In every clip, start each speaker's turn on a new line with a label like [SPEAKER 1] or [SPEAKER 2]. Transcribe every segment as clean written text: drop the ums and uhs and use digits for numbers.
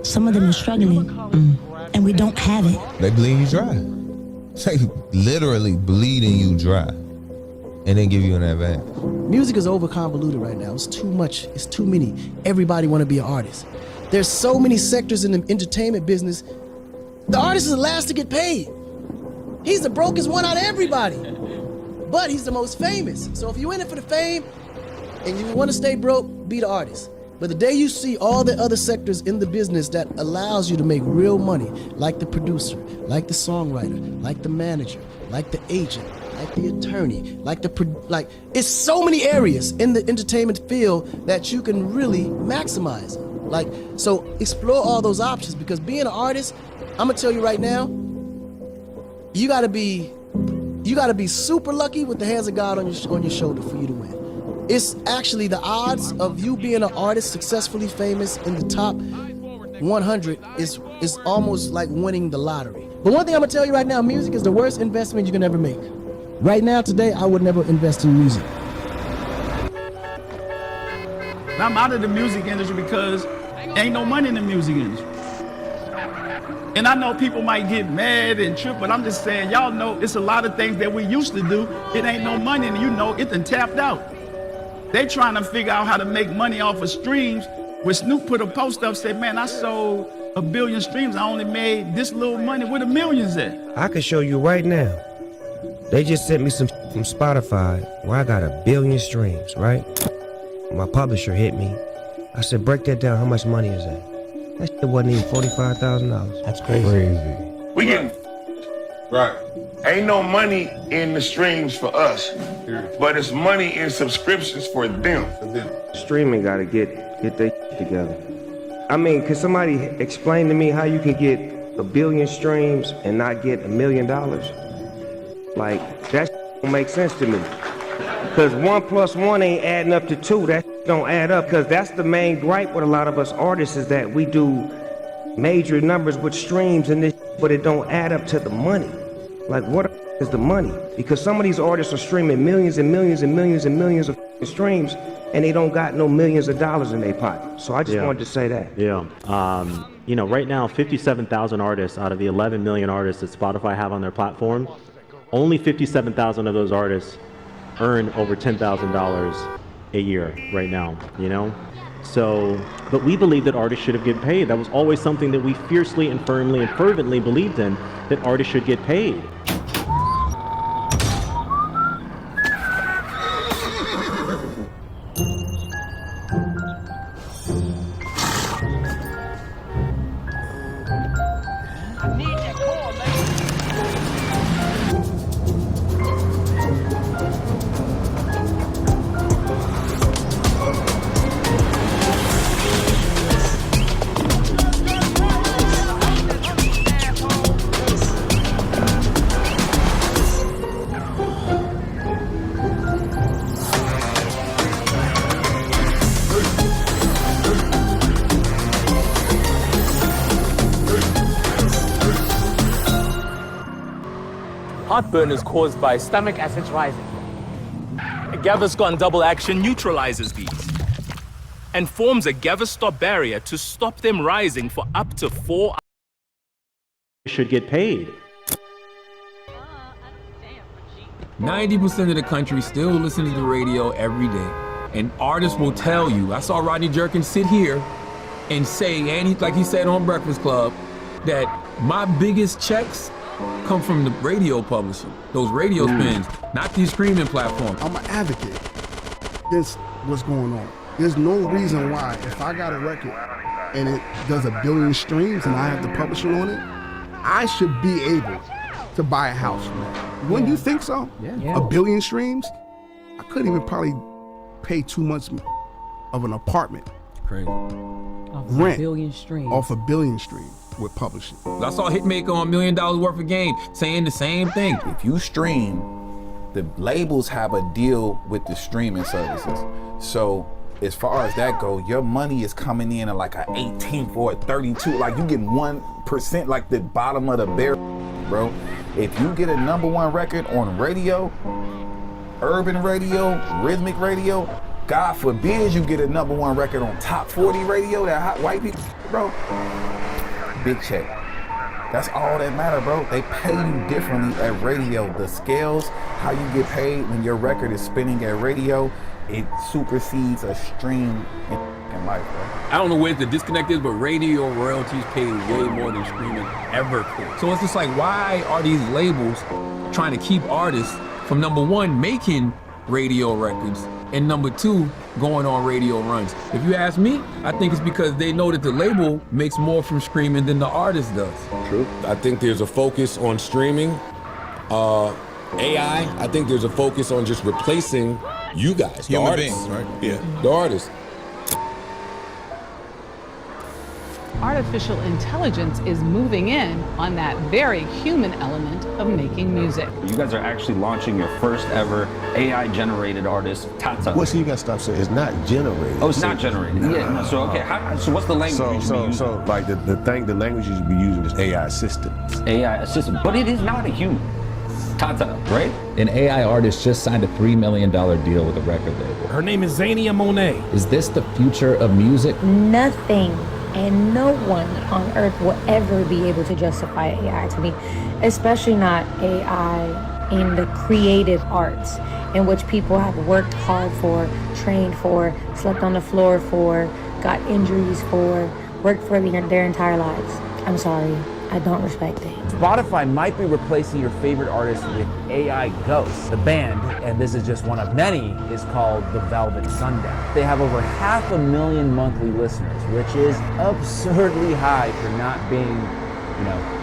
[SPEAKER 1] Some of them are struggling, and we don't have it.
[SPEAKER 2] They bleed you dry. They literally bleeding you dry, and then give you an advantage.
[SPEAKER 3] Music is over convoluted right now. It's too much. It's too many. Everybody want to be an artist. There's so many sectors in the entertainment business. The artist is the last to get paid. He's the brokest one out of everybody, but he's the most famous. So if you're in it for the fame and you want to stay broke, be the artist. But the day you see all the other sectors in the business that allows you to make real money, like the producer, like the songwriter, like the manager, like the agent, like the attorney, it's so many areas in the entertainment field that you can really maximize. So explore all those options, because being an artist, I'm gonna tell you right now, you gotta be super lucky with the hands of God on your shoulder for you to win. It's actually the odds of you being an artist successfully famous in the top 100 is almost like winning the lottery. But one thing I'm gonna tell you right now, music is the worst investment you can ever make. Right now, today, I would never invest in music.
[SPEAKER 4] I'm out of the music industry because ain't no money in the music industry. And I know people might get mad and trip, but I'm just saying, y'all know it's a lot of things that we used to do. It ain't no money, and it done tapped out. They trying to figure out how to make money off of streams. When Snoop put a post up, said, man, I sold 1 billion streams. I only made this little money. Where the millions at?
[SPEAKER 5] I can show you right now. They just sent me some from Spotify where I got 1 billion streams, right? My publisher hit me. I said, break that down. How much money is that? That shit wasn't even $45,000.
[SPEAKER 2] That's crazy.
[SPEAKER 6] We getting
[SPEAKER 2] right.
[SPEAKER 6] Ain't no money in the streams for us, but it's money in subscriptions for them.
[SPEAKER 5] Streaming gotta get their shit together. I mean, could somebody explain to me how you can get 1 billion streams and not get $1 million? Like, that don't make sense to me. Because 1 + 1 ain't adding up to 2. That don't add up, because that's the main gripe with a lot of us artists, is that we do major numbers with streams and this, but it don't add up to the money. Like, what is the money? Because some of these artists are streaming millions and millions and millions and millions of streams, and they don't got no millions of dollars in their pocket. So I just wanted to say that.
[SPEAKER 7] Yeah. Right now, 57,000 artists out of the 11 million artists that Spotify have on their platform, only 57,000 of those artists earn over $10,000 a year right now, So, but we believe that artists should have get paid. That was always something that we fiercely and firmly and fervently believed in, that artists should get paid.
[SPEAKER 8] Heartburn is caused by stomach acids rising. Gaviscon double action neutralizes these and forms a Gavisstop barrier to stop them rising for up to 4 hours.
[SPEAKER 7] Should get paid.
[SPEAKER 9] 90% of the country still listens to the radio every day. And artists will tell you, I saw Rodney Jerkins sit here and say, like he said on Breakfast Club, that my biggest checks come from the radio publishing, those radio spins, not these streaming platforms.
[SPEAKER 10] I'm an advocate. This what's going on. There's no reason why, if I got a record and it does 1 billion streams and I have the publisher on it, I should be able to buy a house from that. Wouldn't you think so?
[SPEAKER 3] Yeah.
[SPEAKER 10] 1 billion streams? I couldn't even probably pay 2 months of an apartment.
[SPEAKER 9] Crazy.
[SPEAKER 10] Rent
[SPEAKER 11] 1 billion streams.
[SPEAKER 10] off 1 billion streams with publishing.
[SPEAKER 9] I saw Hitmaker on $1 million worth of game saying the same thing.
[SPEAKER 12] If you stream, the labels have a deal with the streaming services. So as far as that go, your money is coming in at like an 18 or a 32. Like you getting 1%, like the bottom of the barrel, bro. If you get a #1 record on radio, urban radio, rhythmic radio, God forbid you get a #1 record on top 40 radio, that hot white people, bro. Big check. That's all that matter, bro. They pay you differently at radio. The scales, how you get paid when your record is spinning at radio, it supersedes a stream in life, bro.
[SPEAKER 9] I don't know where the disconnect is, but radio royalties pay way more than streaming ever could. So it's just like, why are these labels trying to keep artists from #1 making radio records and #2 going on radio runs? If you ask me, I think it's because they know that the label makes more from streaming than the artist does.
[SPEAKER 11] True. I think there's a focus on streaming. AI, I think there's a focus on just replacing you guys, the
[SPEAKER 2] Human
[SPEAKER 11] artists.
[SPEAKER 2] beings, right?
[SPEAKER 11] Yeah, the artists.
[SPEAKER 13] Artificial intelligence is moving in on that very human element of making music.
[SPEAKER 14] You guys are actually launching your first ever AI-generated artist, Tata.
[SPEAKER 15] Well, see, you got to stop saying it's not generated.
[SPEAKER 14] Oh, it's not generated. Yeah. So okay, so what's the language you should be using?
[SPEAKER 15] So like the language you should be using is AI assistant.
[SPEAKER 14] AI assistant, but it is not a human. Tata, right?
[SPEAKER 16] An AI artist just signed a $3 million deal with a record label.
[SPEAKER 17] Her name is Zania Monet.
[SPEAKER 16] Is this the future of music?
[SPEAKER 18] Nothing and no one on earth will ever be able to justify AI to me, especially not AI in the creative arts, in which people have worked hard for, trained for, slept on the floor for, got injuries for, worked for their entire lives. I'm sorry, I don't respect it.
[SPEAKER 19] Spotify might be replacing your favorite artist with AI ghosts. The band, and this is just one of many, is called the Velvet Sundown. They have over 500,000 monthly listeners, which is absurdly high for not being,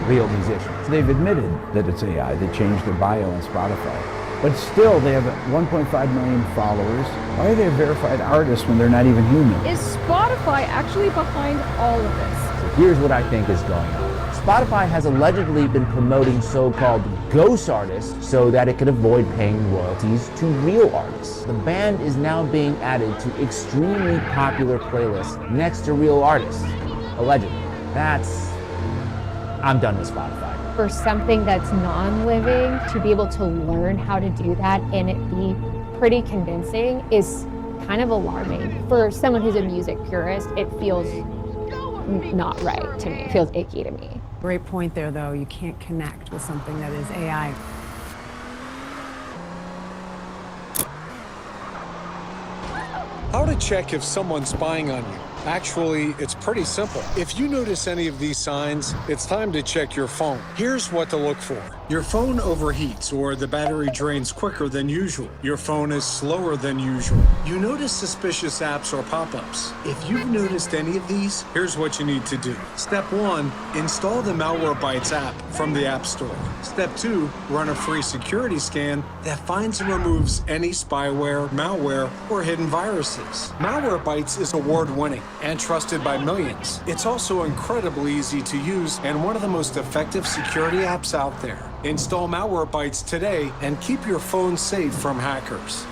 [SPEAKER 19] real musicians.
[SPEAKER 20] They've admitted that it's AI. They changed their bio on Spotify. But still, they have 1.5 million followers. Why are they a verified artist when they're not even human?
[SPEAKER 21] Is Spotify actually behind all of this?
[SPEAKER 19] So here's what I think is going on. Spotify has allegedly been promoting so-called ghost artists so that it could avoid paying royalties to real artists. The band is now being added to extremely popular playlists next to real artists, allegedly. I'm done with Spotify.
[SPEAKER 21] For something that's non-living, to be able to learn how to do that and it be pretty convincing is kind of alarming. For someone who's a music purist, it feels not right to me. It feels icky to me.
[SPEAKER 22] Great point there, though. You can't connect with something that is AI.
[SPEAKER 23] How to check if someone's spying on you? Actually, it's pretty simple. If you notice any of these signs, it's time to check your phone. Here's what to look for. Your phone overheats or the battery drains quicker than usual. Your phone is slower than usual. You notice suspicious apps or pop-ups. If you've noticed any of these, here's what you need to do. Step 1, install the Malwarebytes app from the App Store. Step 2, run a free security scan that finds and removes any spyware, malware, or hidden viruses. Malwarebytes is award-winning and trusted by millions. It's also incredibly easy to use and one of the most effective security apps out there. Install Malwarebytes today and keep your phone safe from hackers.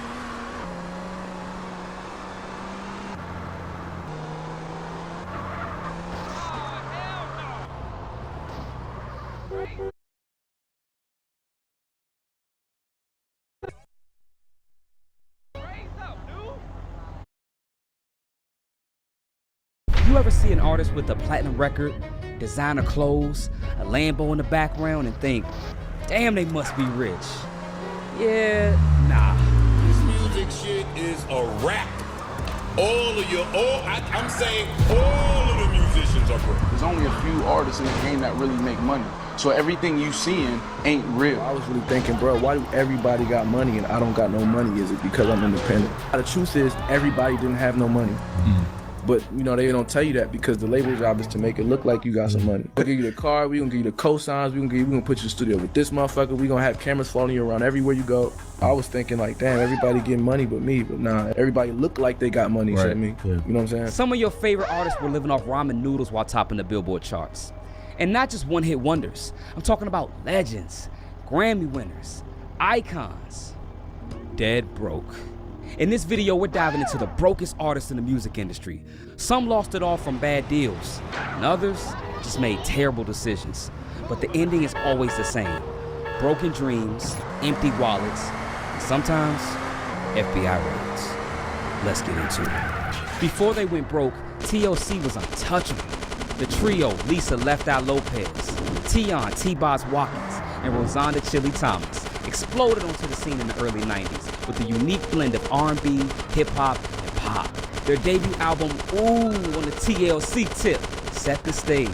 [SPEAKER 24] You ever see an artist with a platinum record, designer clothes, a Lambo in the background, and think, damn, they must be rich? Yeah, nah.
[SPEAKER 11] This music shit is a rap. I'm saying all of the musicians are broke.
[SPEAKER 25] There's only a few artists in the game that really make money. So everything you seeing ain't real.
[SPEAKER 26] I was really thinking, bro, why do everybody got money and I don't got no money? Is it because I'm independent? The truth is, everybody didn't have no money. But, they don't tell you that because the label job is to make it look like you got some money. We'll give you the car, we're gonna give you the cosigns, we're gonna put you in the studio with this motherfucker, we're gonna have cameras following you around everywhere you go. I was thinking like, damn, everybody getting money but me, but nah, everybody look like they got money,
[SPEAKER 16] Right.
[SPEAKER 23] me.
[SPEAKER 16] Yeah.
[SPEAKER 23] You know what I'm saying?
[SPEAKER 24] Some of your favorite artists were living off ramen noodles while topping the Billboard charts. And not just one-hit wonders. I'm talking about legends, Grammy winners, icons, dead broke. In this video, we're diving into the brokest artists in the music industry. Some lost it all from bad deals, and others just made terrible decisions. But the ending is always the same. Broken dreams, empty wallets, and sometimes FBI raids. Let's get into it. Before they went broke, TLC was untouchable. The trio, Lisa Left Eye Lopez, Tion T-Boz Watkins, and Rosanda Chili Thomas, exploded onto the scene in the early 90s with a unique blend of R&B, hip-hop, and pop. Their debut album, Ooh, on the TLC tip, set the stage.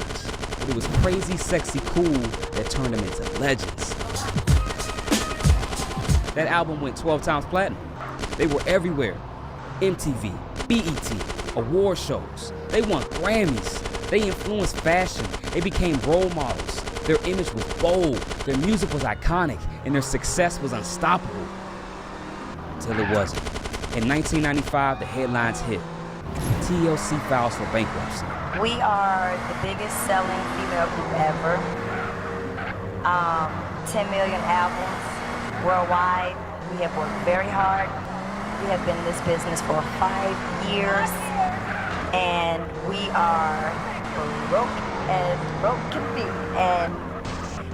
[SPEAKER 24] But it was crazy, sexy, cool that turned them into legends. That album went 12 times platinum. They were everywhere. MTV, BET, award shows. They won Grammys. They influenced fashion. They became role models. Their image was bold. Their music was iconic. And their success was unstoppable. Until it wasn't. In 1995, the headlines hit. TLC files for bankruptcy.
[SPEAKER 1] We are the biggest selling female group ever. 10 million albums worldwide. We have worked very hard. We have been in this business for 5 years. And we are broke as broke can be. And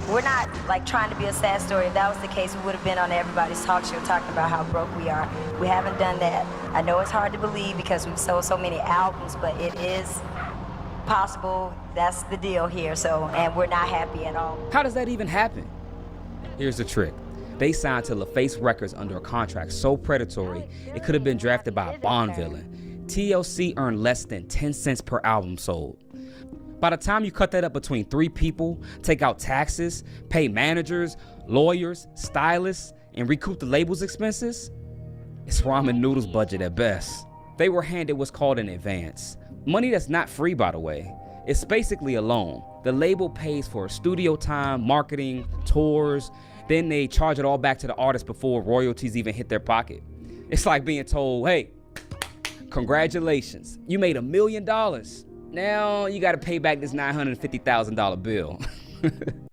[SPEAKER 1] we're not like trying to be a sad story. If that was the case, we would have been on everybody's talk show talking about how broke we are. We haven't done that. I know it's hard to believe because we've sold so many albums, but it is possible. That's the deal here. And we're not happy at all.
[SPEAKER 24] How does that even happen? Here's the trick. They signed to LaFace Records under a contract so predatory, it could have been drafted by a Bond villain. TLC earned less than 10 cents per album sold. By the time you cut that up between 3 people, take out taxes, pay managers, lawyers, stylists, and recoup the label's expenses, it's ramen noodles budget at best. They were handed what's called an advance. Money that's not free, by the way. It's basically a loan. The label pays for studio time, marketing, tours, then they charge it all back to the artist before royalties even hit their pocket. It's like being told, hey, congratulations, you made $1 million. Now you gotta pay back this $950,000 bill.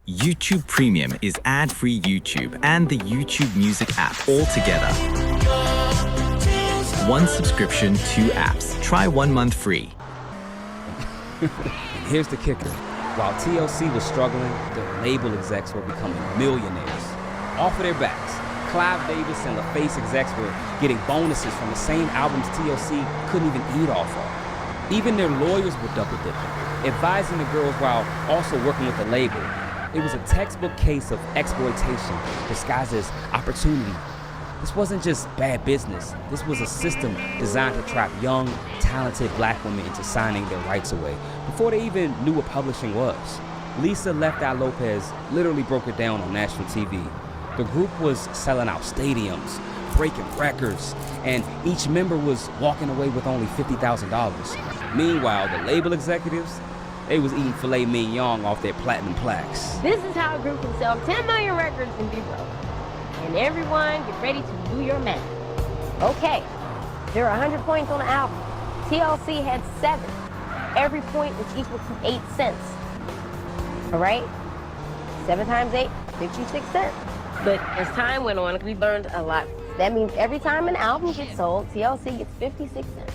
[SPEAKER 4] YouTube Premium is ad-free YouTube and the YouTube Music app all together. 1 subscription, 2 apps. Try 1 month free.
[SPEAKER 24] Here's the kicker. While TLC was struggling, their label execs were becoming millionaires. Off of their backs, Clive Davis and LaFace execs were getting bonuses from the same albums TLC couldn't even eat off of. Even their lawyers were double dipping, advising the girls while also working with the label. It was a textbook case of exploitation disguised as opportunity. This wasn't just bad business. This was a system designed to trap young, talented black women into signing their rights away before they even knew what publishing was. Lisa Left Eye Lopez literally broke it down on national TV. The group was selling out stadiums, breaking records, and each member was walking away with only $50,000. Meanwhile, the label executives, they was eating filet mignon off their platinum plaques.
[SPEAKER 5] This is how a group can sell 10 million records and be broke. And everyone get ready to do your math. Okay, there are 100 points on the album. TLC had 7. Every point is equal to 8 cents. All right? 7 times 8, 56 cents. But as time went on, we learned a lot. That means every time an album gets sold, TLC gets 56 cents.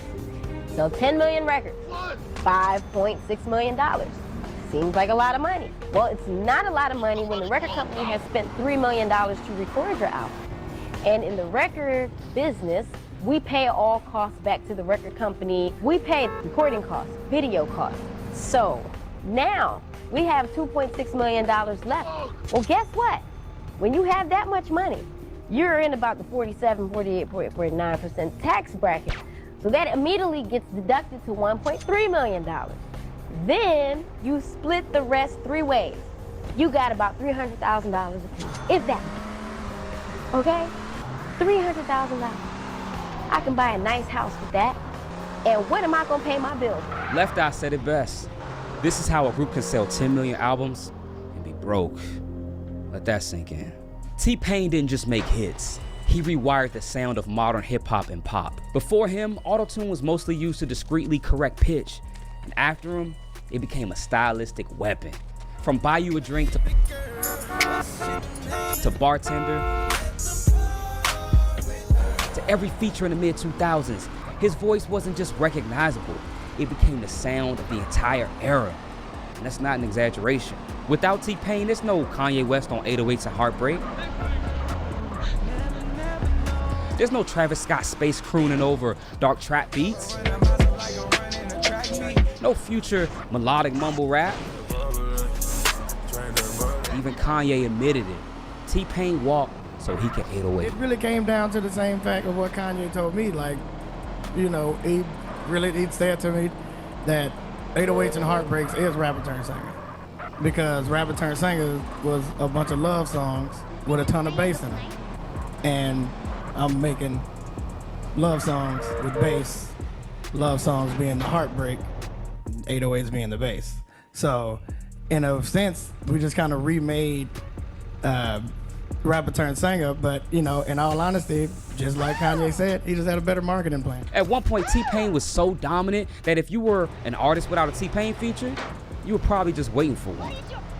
[SPEAKER 5] So 10 million records, $5.6 million. Seems like a lot of money. Well, it's not a lot of money when the record company has spent $3 million to record your album. And in the record business, we pay all costs back to the record company. We pay recording costs, video costs. So now we have $2.6 million left. Well, guess what? When you have that much money, you're in about the 47, 48, 49% tax bracket. So that immediately gets deducted to $1.3 million. Then you split the rest 3 ways. You got about $300,000 a piece, if that. Okay? $300,000. I can buy a nice house with that. And what am I gonna pay my bills?
[SPEAKER 24] Left Eye said it best. This is how a group can sell 10 million albums and be broke. Let that sink in. T-Pain didn't just make hits. He rewired the sound of modern hip-hop and pop. Before him, autotune was mostly used to discreetly correct pitch. And after him, it became a stylistic weapon. From Buy You a Drink to Bartender, to every feature in the mid-2000s, his voice wasn't just recognizable, it became the sound of the entire era. And that's not an exaggeration. Without T-Pain, there's no Kanye West on 808s and Heartbreak. There's no Travis Scott space crooning over dark trap beats. No Future melodic mumble rap. Even Kanye admitted it. T-Pain walked so he could 808.
[SPEAKER 3] It really came down to the same fact of what Kanye told me. Like, you know, he'd said to me that 808s and Heartbreaks is Rapper Turn Singer. Because Rapper Turn Singer was a bunch of love songs with a ton of bass in them. And I'm making love songs with bass, love songs being the heartbreak, 808s being the bass. So, in a sense, we just kind of remade Rapper Turn Singer, but, you know, in all honesty, just like Kanye said, he just had a better marketing plan.
[SPEAKER 24] At one point, T-Pain was so dominant that if you were an artist without a T-Pain feature, you were probably just waiting for one.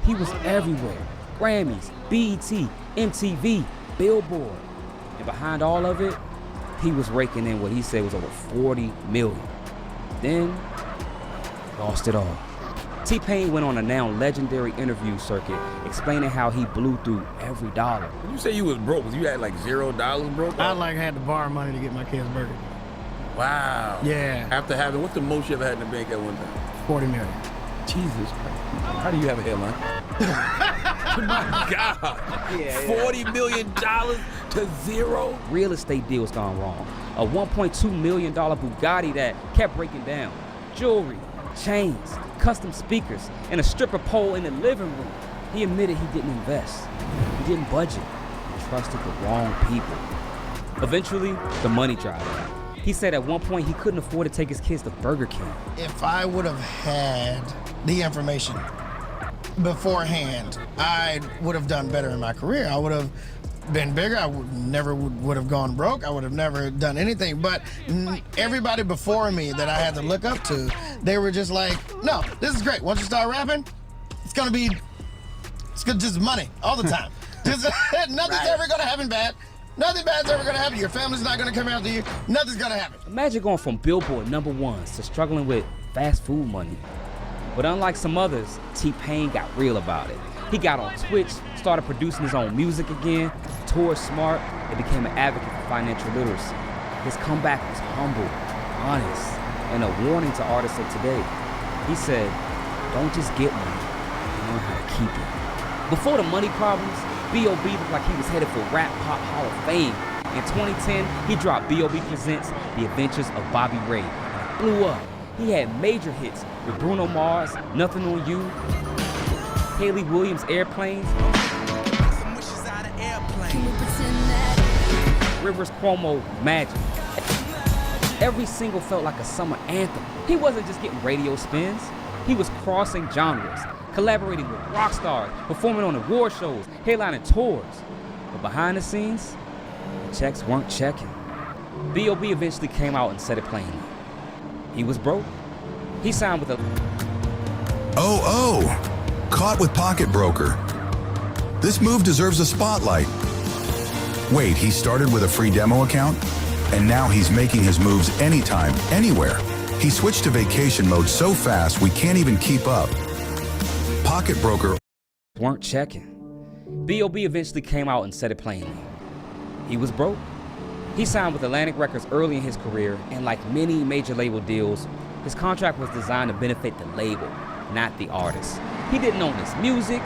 [SPEAKER 24] He was everywhere. Grammys, BET, MTV, Billboard. And behind all of it, he was raking in what he said was over 40 million. Then, lost it all. T-Pain went on a now legendary interview circuit explaining how he blew through every dollar.
[SPEAKER 11] When you say you was broke, you had like $0 broke?
[SPEAKER 3] I had to borrow money to get my kids burgers.
[SPEAKER 11] Wow.
[SPEAKER 3] Yeah.
[SPEAKER 11] After having, what's the most you ever had in the bank at one time?
[SPEAKER 3] 40 million.
[SPEAKER 11] Jesus Christ. How do you have a hairline? My God. 40 million to zero?
[SPEAKER 24] Real estate deals gone wrong. A $1.2 million Bugatti that kept breaking down. Jewelry, chains, custom speakers, and a stripper pole in the living room. He admitted he didn't invest. He didn't budget. He trusted the wrong people. Eventually, the money dried up. He said at one point he couldn't afford to take his kids to Burger King.
[SPEAKER 6] If I would have had the information beforehand, I would have done better in my career. I would have been bigger. I would have gone broke. I would have never done anything. But everybody before me that I had to look up to, they were just like, no, this is great. Once you start rapping, it's just money all the time. Nothing's ever gonna happen bad. Nothing bad's ever gonna happen. Your family's not gonna come after you. Nothing's gonna happen.
[SPEAKER 24] Imagine going from Billboard #1s to struggling with fast food money. But unlike some others, T-Pain got real about it. He got on Twitch, started producing his own music again, toured smart, and became an advocate for financial literacy. His comeback was humble, honest, and a warning to artists of today. He said, don't just get money, learn how to keep it. Before the money problems, B.O.B. looked like he was headed for Rap Pop Hall of Fame. In 2010, he dropped B.O.B. Presents The Adventures of Bobby Ray. And it blew up. He had major hits with Bruno Mars, Nothing on You, Haley Williams' Airplanes, Rivers Cuomo, Magic. Every single felt like a summer anthem. He wasn't just getting radio spins, he was crossing genres, collaborating with rock stars, performing on award shows, headlining tours. But behind the scenes, the checks weren't checking. B.O.B. eventually came out and said it plainly. He was broke. He signed with a...
[SPEAKER 7] Caught with Pocket Broker. This move deserves a spotlight. Wait, he started with a free demo account? And now he's making his moves anytime, anywhere. He switched to vacation mode so fast we can't even keep up. Pocket Broker
[SPEAKER 24] weren't checking. B.O.B. eventually came out and said it plainly. He was broke. He signed with Atlantic Records early in his career, and like many major label deals, his contract was designed to benefit the label, not the artist. He didn't own his music.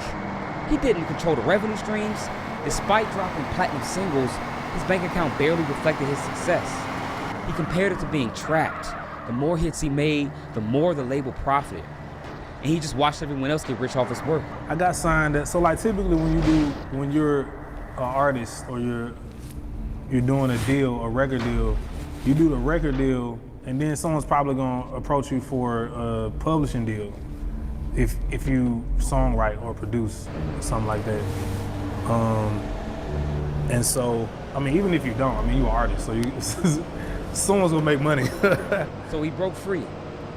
[SPEAKER 24] He didn't control the revenue streams. Despite dropping platinum singles, his bank account barely reflected his success. He compared it to being trapped. The more hits he made, the more the label profited. And he just watched everyone else get rich off his work.
[SPEAKER 8] I got signed so like typically when you're an artist or you're doing a deal, a record deal, you do the record deal and then someone's probably gonna approach you for a publishing deal if you songwrite or produce something like that. And so, I mean, even if you don't, I mean, you're an artist, so someone's gonna make money.
[SPEAKER 24] So he broke free.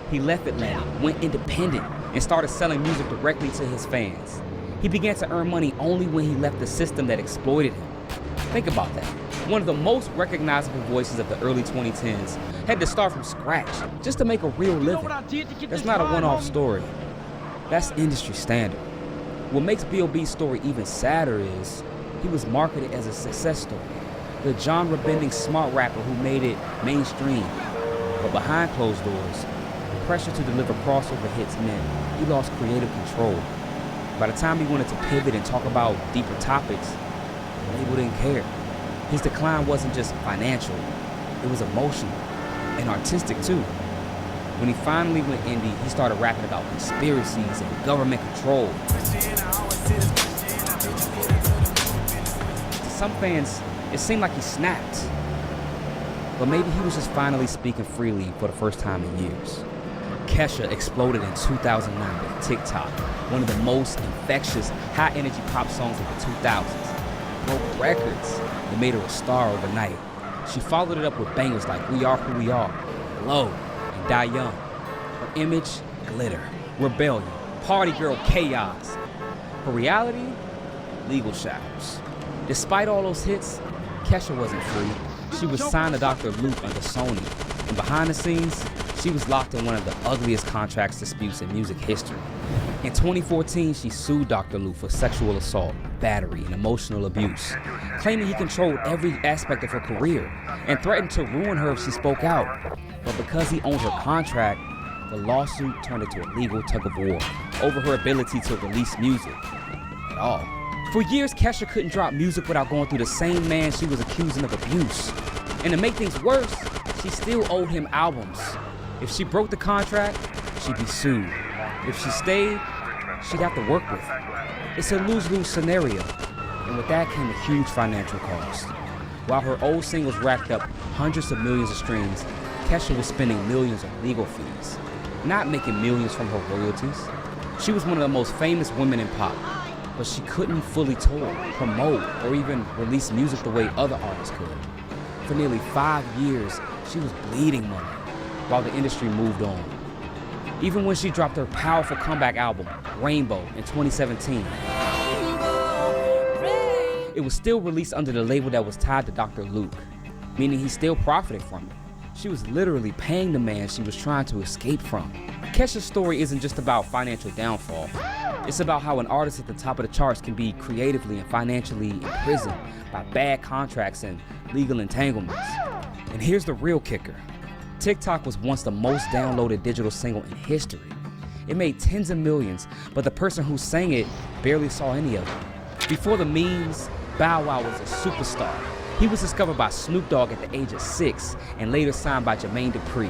[SPEAKER 24] He left Atlanta, went independent, and started selling music directly to his fans. He began to earn money only when he left the system that exploited him. Think about that. One of the most recognizable voices of the early 2010s had to start from scratch just to make a real living. That's not a one-off story. That's industry standard. What makes B.O.B.'s story even sadder is he was marketed as a success story. the genre-bending smart rapper who made it mainstream. But behind closed doors, the pressure to deliver crossover hits meant he lost creative control. By the time he wanted to pivot and talk about deeper topics, the label didn't care. His decline wasn't just financial, it was emotional and artistic too. When he finally went indie, he started rapping about conspiracies and government control. To some fans, it seemed like he snapped. But maybe he was just finally speaking freely for the first time in years. Kesha exploded in 2009 with TikTok, one of the most infectious, high-energy pop songs of the 2000s. Broke records and made her a star overnight. She followed it up with bangers like We Are Who We Are, Glow, and Die Young. Her image, glitter, rebellion, party girl chaos. Her reality, legal shadows. Despite all those hits, Kesha wasn't free. She was signed to Dr. Luke under Sony, and behind the scenes, she was locked in one of the ugliest contracts disputes in music history. In 2014, she sued Dr. Luke for sexual assault, battery, and emotional abuse, claiming he controlled every aspect of her career and threatened to ruin her if she spoke out. But because he owned her contract, the lawsuit turned into a legal tug-of-war over her ability to release music at all. For years, Kesha couldn't drop music without going through the same man she was accusing of abuse. And to make things worse, she still owed him albums. If she broke the contract, she'd be sued. If she stayed, she'd have to work with him. It's a lose-lose scenario, and with that came a huge financial cost. While her old singles racked up hundreds of millions of streams, Kesha was spending millions on legal fees, not making millions from her royalties. She was one of the most famous women in pop, but she couldn't fully tour, promote, or even release music the way other artists could. For nearly 5 years, she was bleeding money, while the industry moved on. Even when she dropped her powerful comeback album, Rainbow, in 2017, it was still released under the label that was tied to Dr. Luke, meaning he still profited from it. She was literally paying the man she was trying to escape from. Kesha's story isn't just about financial downfall. It's about how an artist at the top of the charts can be creatively and financially imprisoned by bad contracts and legal entanglements. And here's the real kicker. TikTok was once the most downloaded digital single in history. It made tens of millions, but the person who sang it barely saw any of it. Before the memes, Bow Wow was a superstar. He was discovered by Snoop Dogg at the age of 6 and later signed by Jermaine Dupri.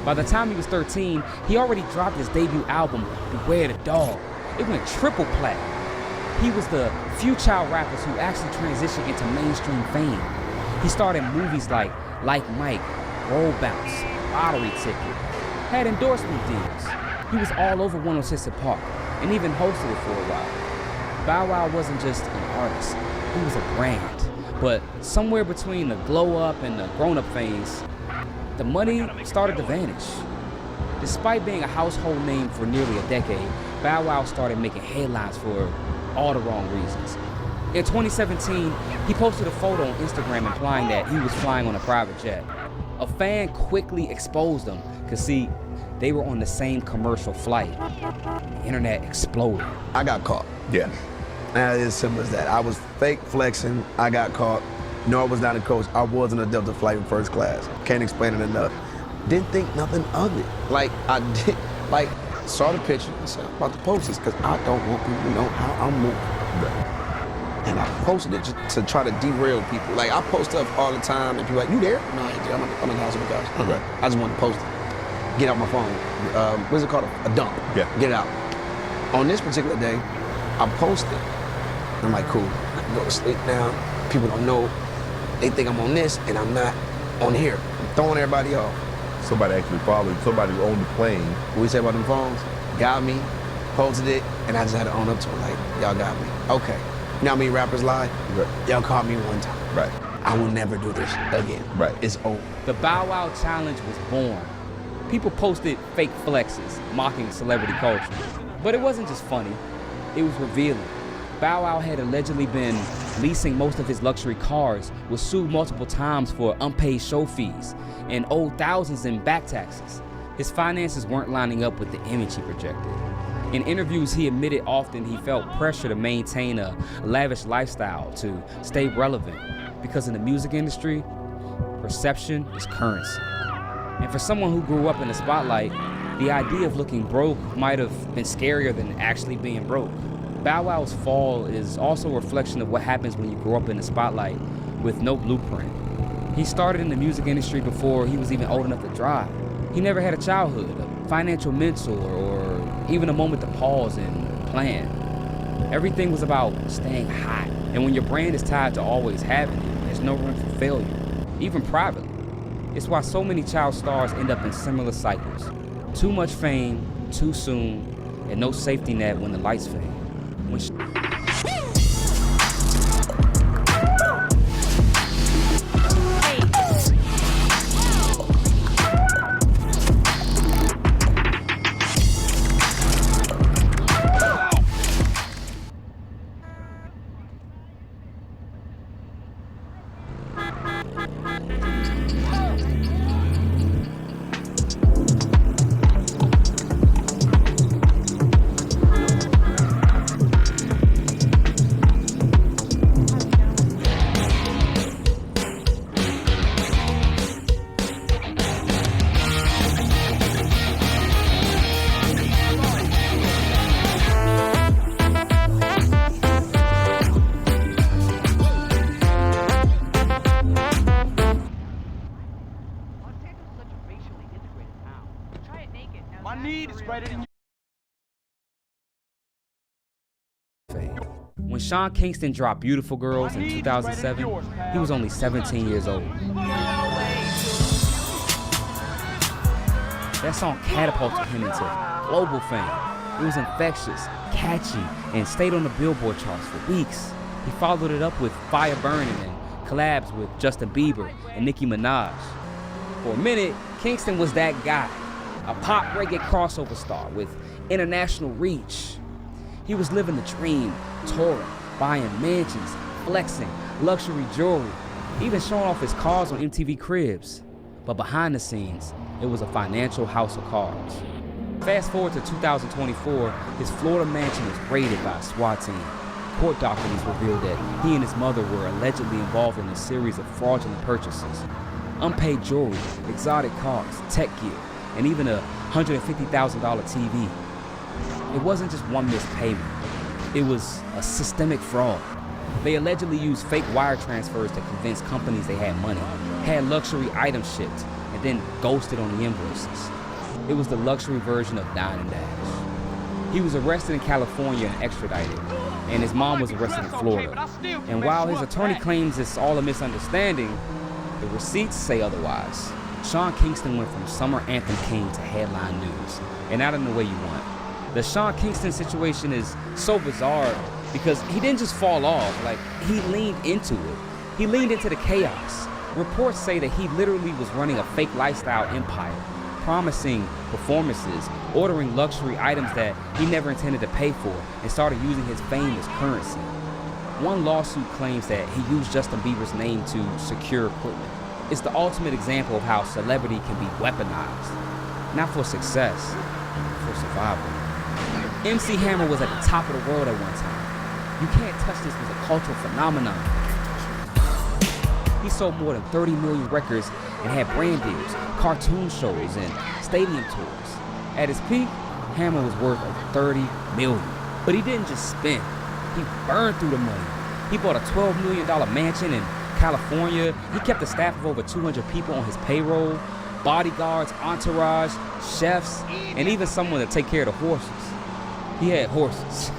[SPEAKER 24] By the time he was 13, he already dropped his debut album, Beware the Dog. It went triple platinum. He was the few child rappers who actually transitioned into mainstream fame. He starred in movies like Mike, Roll Bounce, Lottery Ticket, had endorsement deals. He was all over 106 & Park and even hosted it for a while. Bow Wow wasn't just an artist, he was a brand. But somewhere between the glow up and the grown-up phase, the money started to vanish. Despite being a household name for nearly a decade, Bow Wow started making headlines for all the wrong reasons. In 2017, he posted a photo on Instagram implying that he was flying on a private jet. A fan quickly exposed them, because see, they were on the same commercial flight. The internet exploded.
[SPEAKER 2] I got caught. Yeah. Now it's as simple as that. I was fake flexing, I got caught. No, I was not a coach. I was on a Delta flight in first class. Can't explain it enough. Didn't think nothing of it. Saw the picture and said, I'm about to post this because I don't want people to know how I'm moving. And I posted it just to try to derail people. Like, I post stuff all the time and people are like, you there? No, I ain't there. I'm in the house with the guys. Okay. I just want to post it. Get out my phone. What's it called? A dump. Yeah. Get it out. On this particular day, I posted. I'm like, cool. I can go to sleep now. People don't know. They think I'm on this and I'm not on here. I'm throwing everybody off.
[SPEAKER 15] Somebody actually followed, somebody on the plane.
[SPEAKER 2] What we say about them phones? Got me, posted it, and I just had to own up to it. Like, y'all got me. Okay. You know how many rappers lie? Right. Y'all caught me one time. Right. I will never do this again. Right. It's over.
[SPEAKER 24] The Bow Wow Challenge was born. People posted fake flexes, mocking celebrity culture. But it wasn't just funny, it was revealing. Bow Wow had allegedly been leasing most of his luxury cars, was sued multiple times for unpaid show fees, and owed thousands in back taxes. His finances weren't lining up with the image he projected. In interviews, he admitted often he felt pressure to maintain a lavish lifestyle, to stay relevant. Because in the music industry, perception is currency. And for someone who grew up in the spotlight, the idea of looking broke might have been scarier than actually being broke. Bow Wow's fall is also a reflection of what happens when you grow up in the spotlight with no blueprint. He started in the music industry before he was even old enough to drive. He never had a childhood, a financial mentor, or even a moment to pause and plan. Everything was about staying hot. And when your brand is tied to always having it, there's no room for failure, even privately. It's why so many child stars end up in similar cycles. Too much fame, too soon, and no safety net when the lights fade. When Sean Kingston dropped Beautiful Girls in 2007, he was only 17 years old. That song catapulted him into global fame. It was infectious, catchy, and stayed on the Billboard charts for weeks. He followed it up with Fire Burning and collabs with Justin Bieber and Nicki Minaj. For a minute, Kingston was that guy, a pop reggae crossover star with international reach. He was living the dream, touring, buying mansions, flexing, luxury jewelry, even showing off his cars on MTV Cribs. But behind the scenes, it was a financial house of cards. Fast forward to 2024, his Florida mansion was raided by a SWAT team. Court documents revealed that he and his mother were allegedly involved in a series of fraudulent purchases. Unpaid jewelry, exotic cars, tech gear, and even a $150,000 TV. It wasn't just one missed payment. It was a systemic fraud. They allegedly used fake wire transfers to convince companies they had money, had luxury items shipped, and then ghosted on the invoices. It was the luxury version of dine and dash. He was arrested in California and extradited, and his mom was arrested in Florida. And while his attorney claims it's all a misunderstanding, the receipts say otherwise. Sean Kingston went from summer anthem king to headline news, and not in the way you want. The Sean Kingston situation is so bizarre because he didn't just fall off, like he leaned into it. He leaned into the chaos. Reports say that he literally was running a fake lifestyle empire, promising performances, ordering luxury items that he never intended to pay for, and started using his fame as currency. One lawsuit claims that he used Justin Bieber's name to secure equipment. It's the ultimate example of how celebrity can be weaponized, not for success, for survival. MC Hammer was at the top of the world at one time. You Can't Touch This was a cultural phenomenon. He sold more than 30 million records and had brand deals, cartoon shows, and stadium tours. At his peak, Hammer was worth over 30 million. But he didn't just spend, he burned through the money. He bought a $12 million mansion in California. He kept a staff of over 200 people on his payroll, bodyguards, entourage, chefs, and even someone to take care of the horses. He had horses.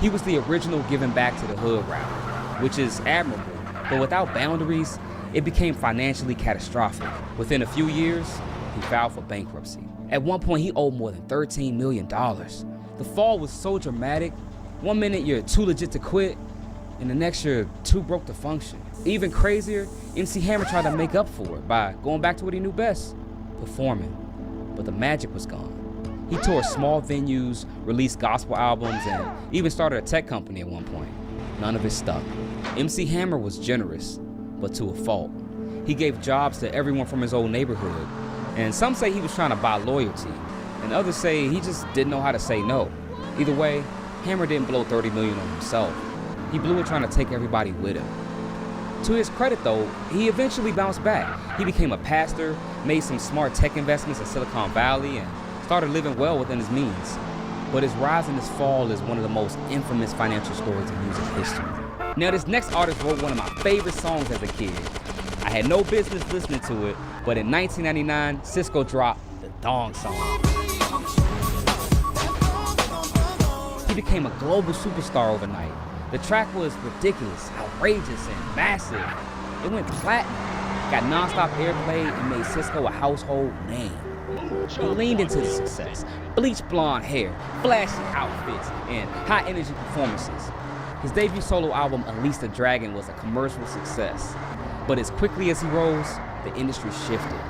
[SPEAKER 24] He was the original giving back to the hood route, which is admirable, but without boundaries, it became financially catastrophic. Within a few years, he filed for bankruptcy. At one point, he owed more than $13 million. The fall was so dramatic. One minute you're too legit to quit, and the next you're too broke to function. Even crazier, MC Hammer tried to make up for it by going back to what he knew best, performing. But the magic was gone. He toured small venues, released gospel albums, and even started a tech company at one point. None of it stuck. MC Hammer was generous, but to a fault. He gave jobs to everyone from his old neighborhood, and some say he was trying to buy loyalty, and others say he just didn't know how to say no. Either way, Hammer didn't blow $30 million on himself. He blew it trying to take everybody with him. To his credit though, he eventually bounced back. He became a pastor, made some smart tech investments in Silicon Valley, and started living well within his means. But his rise and his fall is one of the most infamous financial stories in music history. Now this next artist wrote one of my favorite songs as a kid. I had no business listening to it, but in 1999, Sisqó dropped the Thong Song. He became a global superstar overnight. The track was ridiculous, outrageous, and massive. It went platinum, got non-stop airplay, and made Sisqó a household name. He leaned into the success. Bleached blonde hair, flashy outfits, and high-energy performances. His debut solo album, Unleash the Dragon, was a commercial success. But as quickly as he rose, the industry shifted.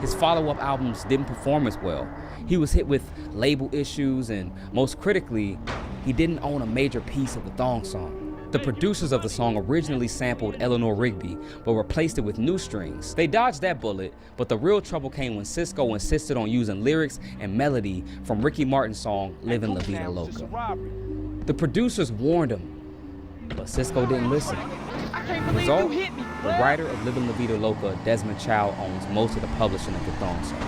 [SPEAKER 24] His follow-up albums didn't perform as well. He was hit with label issues, and most critically, he didn't own a major piece of the Thong Song. The producers of the song originally sampled Eleanor Rigby, but replaced it with new strings. They dodged that bullet, but the real trouble came when Sisqó insisted on using lyrics and melody from Ricky Martin's song, Livin' La Vida Loca. The producers warned him, but Sisqó didn't listen. The result, the writer of Livin' La Vida Loca, Desmond Child, owns most of the publishing of the Thong Song.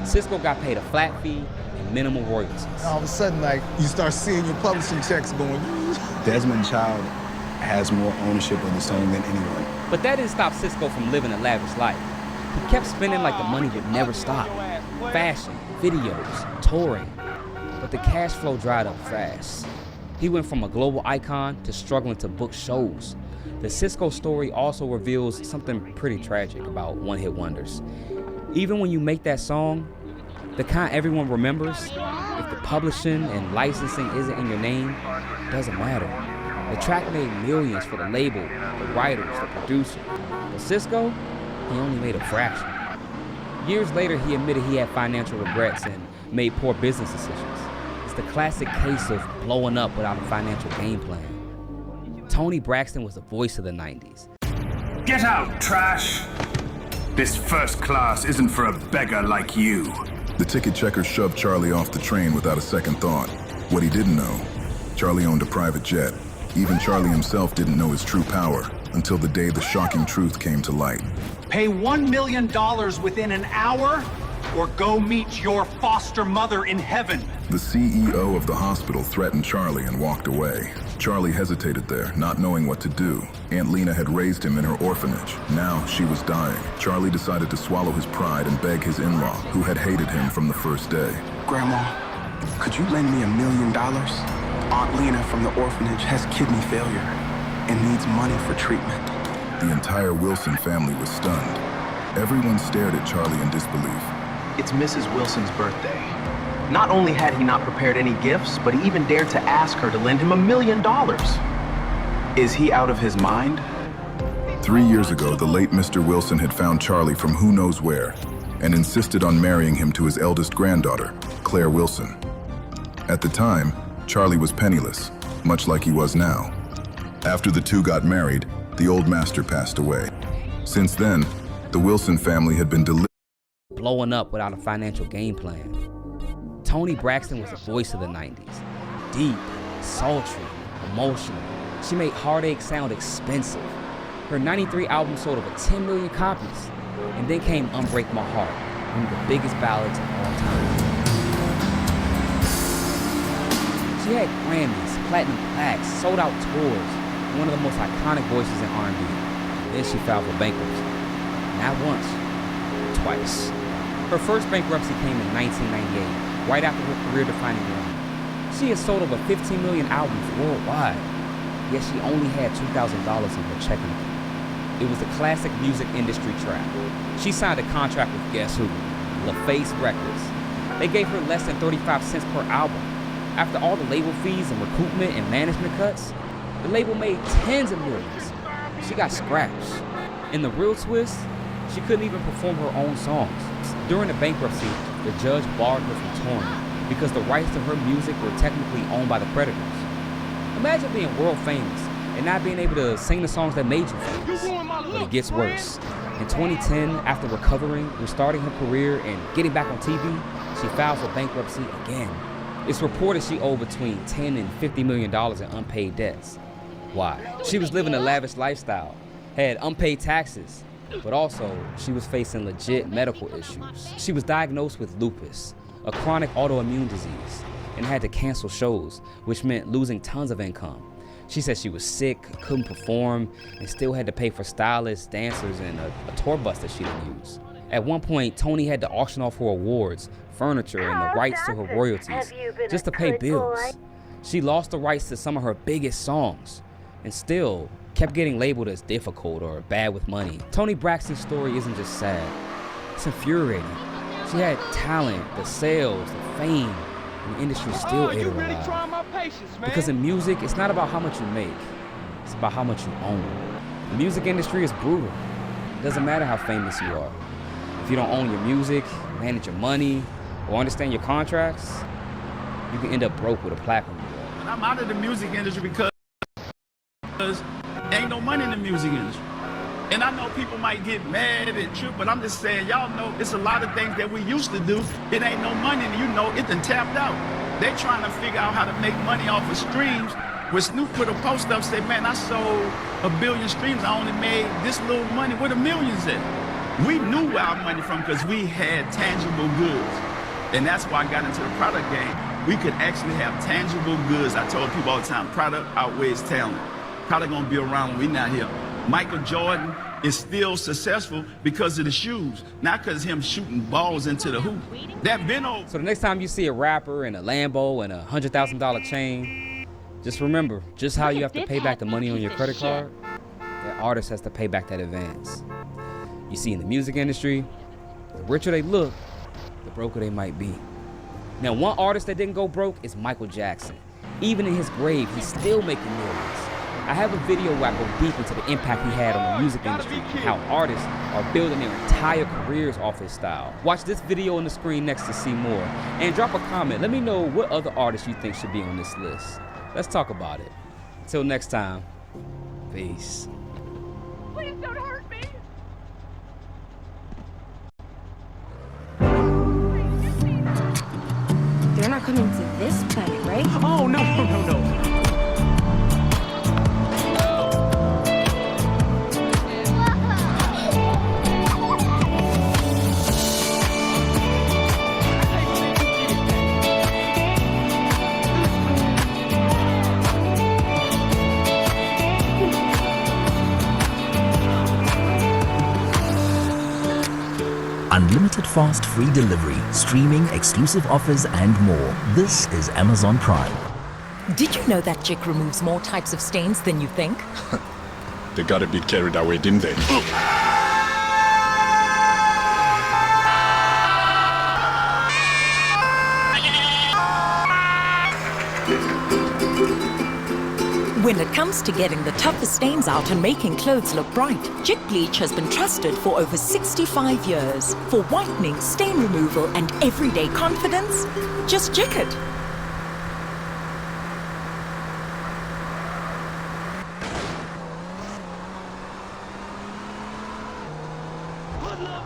[SPEAKER 24] Sisqó got paid a flat fee and minimal royalties.
[SPEAKER 9] All of a sudden, like, you start seeing your publishing checks going.
[SPEAKER 10] Desmond Child has more ownership of the song than anyone.
[SPEAKER 24] But that didn't stop Sisqó from living a lavish life. He kept spending like the money would never stop. Fashion, videos, touring. But the cash flow dried up fast. He went from a global icon to struggling to book shows. The Sisqó story also reveals something pretty tragic about one-hit wonders. Even when you make that song, the kind everyone remembers, if the publishing and licensing isn't in your name, it doesn't matter. The track made millions for the label, the writers, the producer. But Sisqó, he only made a fraction. Years later, he admitted he had financial regrets and made poor business decisions. It's the classic case of blowing up without a financial game plan. Tony Braxton was the voice of the 90s.
[SPEAKER 12] Get out, trash! This first class isn't for a beggar like you.
[SPEAKER 7] The ticket checker shoved Charlie off the train without a second thought. What he didn't know, Charlie owned a private jet. Even Charlie himself didn't know his true power until the day the shocking truth came to light.
[SPEAKER 13] Pay $1 million within an hour, or go meet your foster mother in heaven.
[SPEAKER 7] The CEO of the hospital threatened Charlie and walked away. Charlie hesitated there, not knowing what to do. Aunt Lena had raised him in her orphanage. Now she was dying. Charlie decided to swallow his pride and beg his in-law, who had hated him from the first day.
[SPEAKER 14] Grandma, could you lend me $1 million? Aunt Lena from the orphanage has kidney failure and needs money for treatment.
[SPEAKER 7] The entire Wilson family was stunned. Everyone stared at Charlie in disbelief.
[SPEAKER 14] It's Mrs. Wilson's birthday. Not only had he not prepared any gifts, but he even dared to ask her to lend him $1 million. Is he out of his mind?
[SPEAKER 7] 3 years ago, the late Mr. Wilson had found Charlie from who knows where and insisted on marrying him to his eldest granddaughter, Claire Wilson. At the time, Charlie was penniless, much like he was now. After the two got married, the old master passed away. Since then, the Wilson family had been
[SPEAKER 24] blowing up without a financial game plan. Toni Braxton was the voice of the 90s. Deep, sultry, emotional. She made heartache sound expensive. Her 93 album sold over 10 million copies. And then came Unbreak My Heart, one of the biggest ballads of all time. She had Grammys, platinum plaques, sold out tours, and one of the most iconic voices in R&B. Then she filed for bankruptcy. Not once, twice. Her first bankruptcy came in 1998, right after her career-defining run. She had sold over 15 million albums worldwide, yet she only had $2,000 in her checking account. It was a classic music industry trap. She signed a contract with guess who? LaFace Records. They gave her less than 35 cents per album. After all the label fees and recoupment and management cuts, the label made tens of millions. She got scratched. And the real twist, she couldn't even perform her own songs. During the bankruptcy, the judge barred her from touring because the rights to her music were technically owned by the creditors. Imagine being world famous and not being able to sing the songs that made you famous. But it gets worse. In 2010, after recovering, restarting her career, and getting back on TV, she filed for bankruptcy again. It's reported she owed between $10 and $50 million in unpaid debts. Why? She was living a lavish lifestyle. had unpaid taxes, but also she was facing legit medical issues. She was diagnosed with lupus, a chronic autoimmune disease, and had to cancel shows, which meant losing tons of income. She said she was sick, couldn't perform, and still had to pay for stylists, dancers, and a tour bus that she didn't use. At one point, Toni had to auction off her awards, furniture, and the rights to her royalties just to pay bills. She lost the rights to some of her biggest songs and still kept getting labeled as difficult or bad with money. Toni Braxton's story isn't just sad, it's infuriating. She had talent, the sales, the fame, and the industry still ate her alive. Because in music, it's not about how much you make, it's about how much you own. The music industry is brutal. It doesn't matter how famous you are. If you don't own your music, manage your money, or understand your contracts, you can end up broke with a plaque on your wall.
[SPEAKER 17] I'm out of the music industry because ain't no money in the music industry. And I know people might get mad and trip, but I'm just saying, y'all know it's a lot of things that we used to do. It ain't no money, and you know it done tapped out. They trying to figure out how to make money off of streams. When Snoop put a post up, say, man, I sold 1 billion streams, I only made this little money. Where the millions at? We knew where our money from because we had tangible goods. And that's why I got into the product game. We could actually have tangible goods. I told people all the time, product outweighs talent. Product gonna be around when we not here. Michael Jordan is still successful because of the shoes, not because of him shooting balls into the hoop. That been over.
[SPEAKER 24] So the next time you see a rapper in a Lambo and a $100,000 chain, just remember just how you have to pay back the money on your credit card. That artist has to pay back that advance. You see, in the music industry, the richer they look, the broker they might be. Now, one artist that didn't go broke is Michael Jackson. Even in his grave, he's still making millions. I have a video where I go deep into the impact he had on the music industry and how artists are building their entire careers off his style. Watch this video on the screen next to see more. And drop a comment. Let me know what other artists you think should be on this list. Let's talk about it. Until next time, peace.
[SPEAKER 18] Please don't hurt me.
[SPEAKER 1] They're not coming to this planet, right?
[SPEAKER 18] Oh, no.
[SPEAKER 19] Unlimited fast free delivery, streaming, exclusive offers, and more. This is Amazon Prime.
[SPEAKER 20] Did you know that Jik removes more types of stains than you think?
[SPEAKER 21] They got a bit carried away, didn't they?
[SPEAKER 20] When it comes to getting the toughest stains out and making clothes look bright, Jik Bleach has been trusted for over 65 years. For whitening, stain removal, and everyday confidence, just Jik it.
[SPEAKER 18] Good luck.